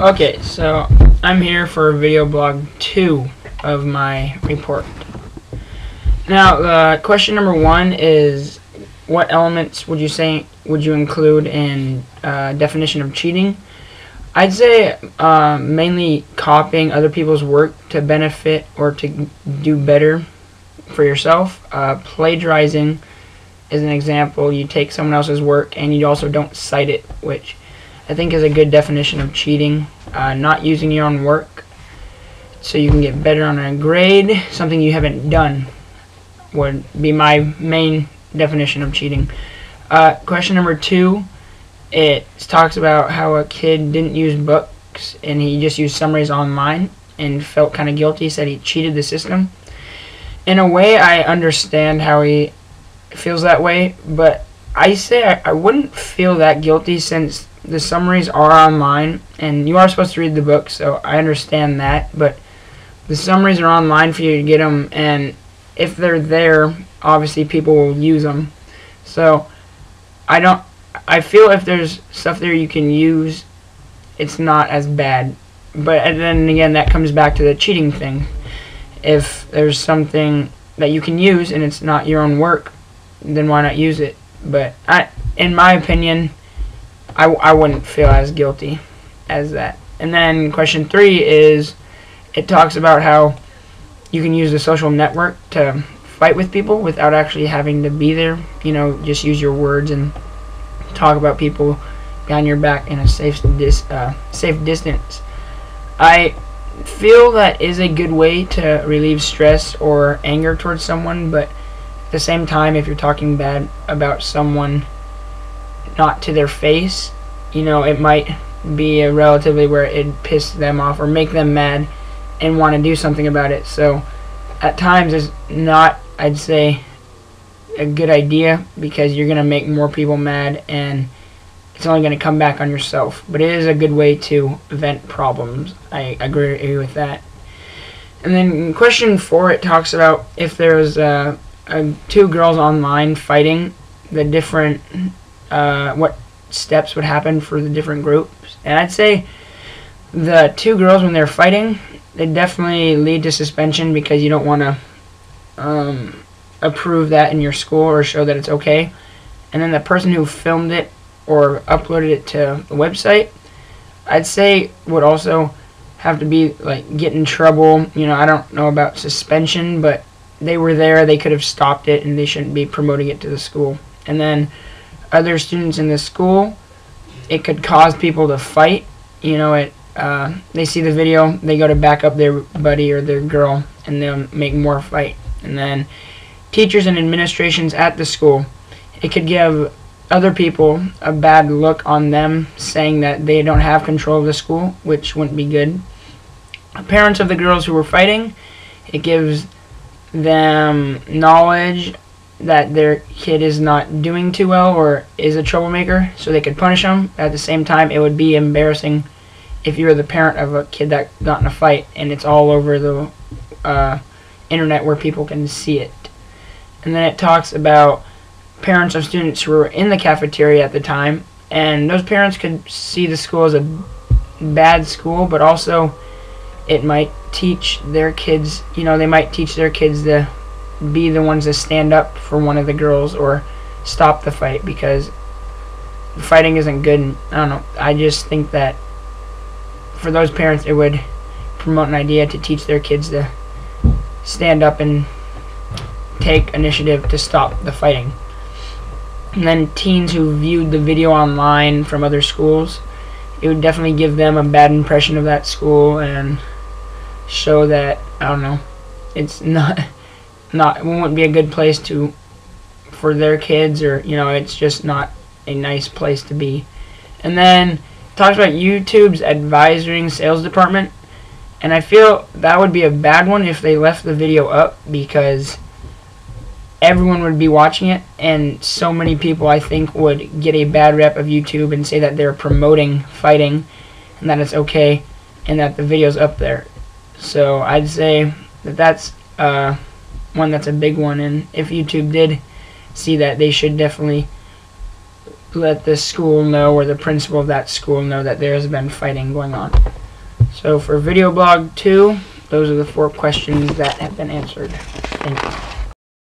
Okay, so I'm here for video blog 2 of my report. Now, question number 1 is, what elements would you include in definition of cheating? I'd say mainly copying other people's work to benefit or to do better for yourself. Plagiarizing is an example. You take someone else's work and you also don't cite it, which I think is a good definition of cheating. Not using your own work so you can get better on a grade, something you haven't done, would be my main definition of cheating. Question number 2, it talks about how a kid didn't use books and he just used summaries online and felt kind of guilty, said he cheated the system. In a way, I understand how he feels that way, but I say I wouldn't feel that guilty since the summaries are online and you are supposed to read the book, so I understand that, but the summaries are online for you to get them, and if they're there, obviously people will use them. So I feel if there's stuff there you can use, it's not as bad. But then again, that comes back to the cheating thing. If there's something that you can use and it's not your own work, then why not use it? But in my opinion, I wouldn't feel as guilty as that. And then question 3 is, it talks about how you can use the social network to fight with people without actually having to be there. You know, just use your words and talk about people behind your back in a safe distance. I feel that is a good way to relieve stress or anger towards someone, but at the same time, if you're talking bad about someone not to their face, you know, it might be a relatively where it piss them off or make them mad and want to do something about it. So at times it's not, I'd say, a good idea, because you're going to make more people mad and it's only going to come back on yourself. But it is a good way to vent problems. I agree with that. And then in question 4, it talks about if there's 2 girls online fighting, the different what steps would happen for the different groups. And I'd say the 2 girls, when they're fighting, they definitely lead to suspension, because you don't want to approve that in your school or show that it's okay. And then the person who filmed it or uploaded it to the website, I'd say would also have to be get in trouble. You know, I don't know about suspension, but they were there, they could have stopped it, and they shouldn't be promoting it to the school. And then other students in the school, it could cause people to fight. You know, they see the video, they go to back up their buddy or their girl, and they'll make more fight. And then teachers and administrations at the school, it could give other people a bad look on them, saying that they don't have control of the school, which wouldn't be good. Parents of the girls who were fighting, it gives them knowledge that their kid is not doing too well or is a troublemaker, so they could punish them. At the same time, it would be embarrassing if you were the parent of a kid that got in a fight and it's all over the internet where people can see it. And then it talks about parents of students who were in the cafeteria at the time, and those parents could see the school as a bad school, but also it might teach their kids, you know, they might teach their kids to be the ones that stand up for one of the girls or stop the fight, because fighting isn't good. I don't know, I just think that for those parents it would promote an idea to teach their kids to stand up and take initiative to stop the fighting. And then teens who viewed the video online from other schools, it would definitely give them a bad impression of that school and show that, I don't know, it's not it wouldn't be a good place for their kids, or, you know, it's just not a nice place to be. And then it talks about YouTube's advisory sales department, and I feel that would be a bad one if they left the video up, because everyone would be watching it, and so many people, I think, would get a bad rep of YouTube and say that they're promoting fighting and that it's okay and that the video's up there. So I'd say that that's one that's a big one, and if YouTube did see that, they should definitely let the school know, or the principal of that school know, that there has been fighting going on. So for video blog 2, those are the 4 questions that have been answered. Thank you.